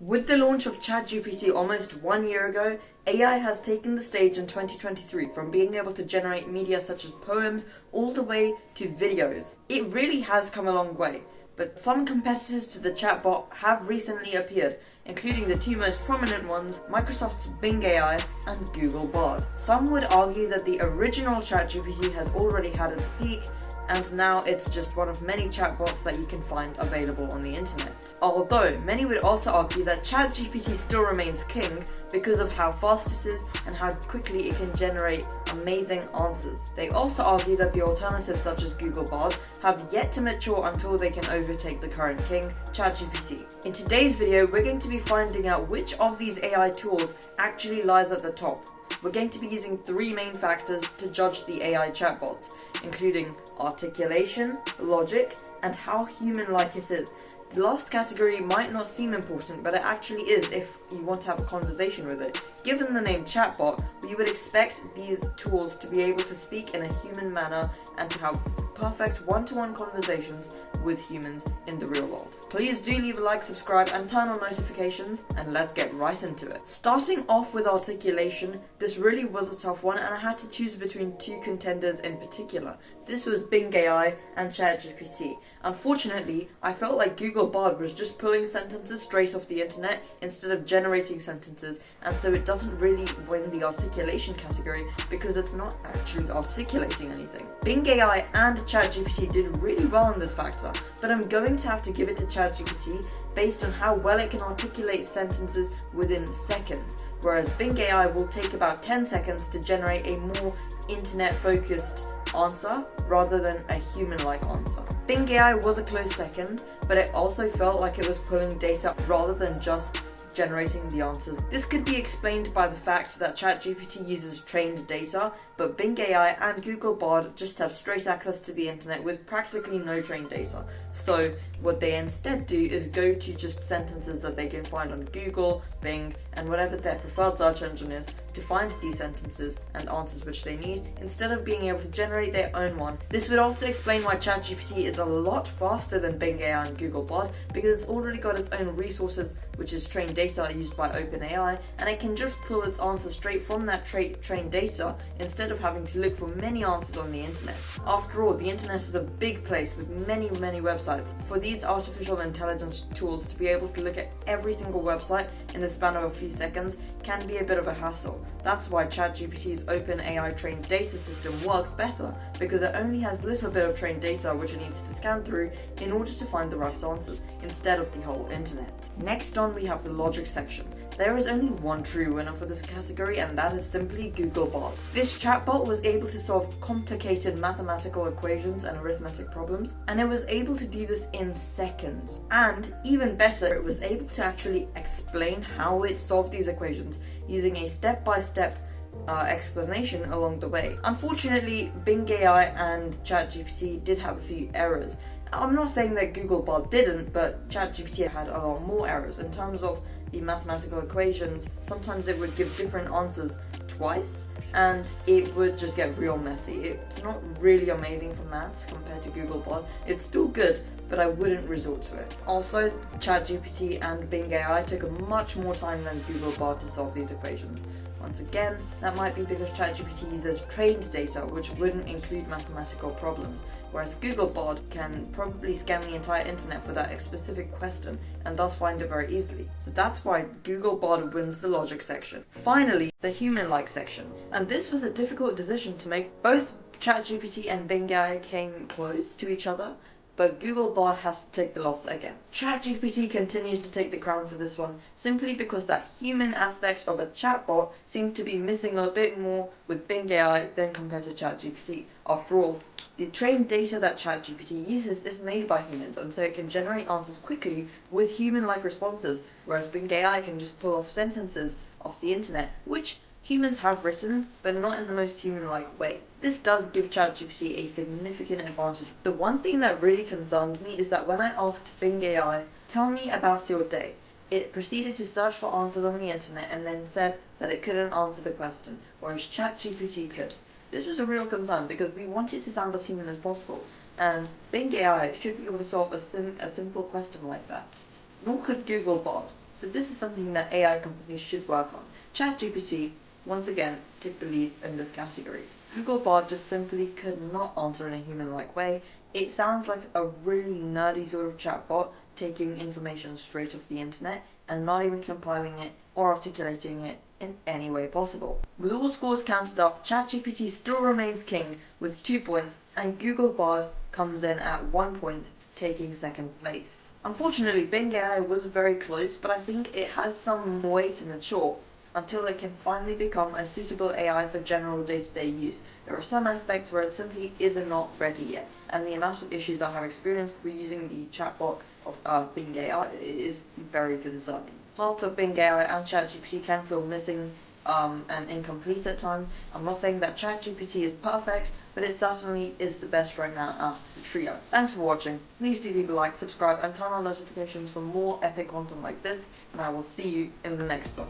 With the launch of ChatGPT almost 1 year ago, AI has taken the stage in 2023 from being able to generate media such as poems all the way to videos. It really has come a long way, but some competitors to the chatbot have recently appeared, including the two most prominent ones, Microsoft's Bing AI and Google Bard. Some would argue that the original ChatGPT has already had its peak, and now it's just one of many chatbots that you can find available on the internet. Although, many would also argue that ChatGPT still remains king because of how fast it is and how quickly it can generate amazing answers. They also argue that the alternatives such as Google Bard have yet to mature until they can overtake the current king, ChatGPT. In today's video, we're going to be finding out which of these AI tools actually lies at the top. We're going to be using three main factors to judge the AI chatbots, including articulation, logic, and how human-like it is. The last category might not seem important, but it actually is if you want to have a conversation with it. Given the name chatbot, we would expect these tools to be able to speak in a human manner and to have perfect one-to-one conversations with humans in the real world. Please do leave a like, subscribe, and turn on notifications, and let's get right into it. Starting off with articulation, this really was a tough one, and I had to choose between two contenders in particular. This was Bing AI and ChatGPT. Unfortunately, I felt like Google Bard was just pulling sentences straight off the internet instead of generating sentences, and so it doesn't really win the articulation category because it's not actually articulating anything. Bing AI and ChatGPT did really well in this factor, but I'm going to have to give it to ChatGPT based on how well it can articulate sentences within seconds, whereas Bing AI will take about 10 seconds to generate a more internet-focused answer rather than a human-like answer. Bing AI was a close second, but it also felt like it was pulling data rather than just generating the answers. This could be explained by the fact that ChatGPT uses trained data, but Bing AI and Google Bard just have straight access to the internet with practically no trained data. So what they instead do is go to just sentences that they can find on Google, Bing, and whatever their preferred search engine is to find these sentences and answers which they need, instead of being able to generate their own one. This would also explain why ChatGPT is a lot faster than Bing AI and Google Bard, because it's already got its own resources, which is trained data used by OpenAI, and it can just pull its answers straight from that trained data instead of having to look for many answers on the internet. After all, the internet is a big place with many websites. For these artificial intelligence tools to be able to look at every single website in the span of a few seconds can be a bit of a hassle. That's why ChatGPT's OpenAI trained data system works better, because it only has a little bit of trained data which it needs to scan through in order to find the right answers, instead of the whole internet. Next on, we have the logic section. There is only one true winner for this category, and that is simply Google Bard. This chatbot was able to solve complicated mathematical equations and arithmetic problems, and it was able to do this in seconds. And even better, it was able to actually explain how it solved these equations using a step-by-step explanation along the way. Unfortunately, Bing AI and ChatGPT did have a few errors. I'm not saying that Google Bard didn't, but ChatGPT had a lot more errors in terms of the mathematical equations. Sometimes it would give different answers twice, and it would just get real messy. It's not really amazing for maths compared to Google Bard. It's still good, but I wouldn't resort to it. Also, ChatGPT and Bing AI took much more time than Google Bard to solve these equations. Once again, that might be because ChatGPT uses trained data, which wouldn't include mathematical problems, whereas Google Bard can probably scan the entire internet for that specific question and thus find it very easily. So that's why Google Bard wins the logic section. Finally, the human-like section. And this was a difficult decision to make. Both ChatGPT and Bing AI came close to each other, but Google Bard has to take the loss again. ChatGPT continues to take the crown for this one, simply because that human aspect of a chatbot seemed to be missing a bit more with Bing AI than compared to ChatGPT. After all, the trained data that ChatGPT uses is made by humans, and so it can generate answers quickly with human-like responses, whereas Bing AI can just pull off sentences off the internet, which humans have written, but not in the most human-like way. This does give ChatGPT a significant advantage. The one thing that really concerned me is that when I asked Bing AI, tell me about your day, it proceeded to search for answers on the internet and then said that it couldn't answer the question, whereas ChatGPT could. This was a real concern because we want it to sound as human as possible, and Bing AI should be able to solve a simple question like that. Nor could Google Bard. So this is something that AI companies should work on. ChatGPT, once again, took the lead in this category. Google Bard just simply could not answer in a human-like way. It sounds like a really nerdy sort of chatbot, taking information straight off the internet and not even compiling it or articulating it in any way possible. With all scores counted up, ChatGPT still remains king with 2 points, and Google Bard comes in at 1 point, taking second place. Unfortunately, Bing AI was very close, but I think it has some way to mature until it can finally become a suitable AI for general day-to-day use. There are some aspects where it simply is not ready yet, and the amount of issues I have experienced with using the chatbot of Bing AI is very concerning. Parts of Bing AI and ChatGPT can feel missing and incomplete at times. I'm not saying that ChatGPT is perfect, but it certainly is the best right now out of the trio. Thanks for watching. Please do leave a like, subscribe, and turn on notifications for more epic content like this, and I will see you in the next one.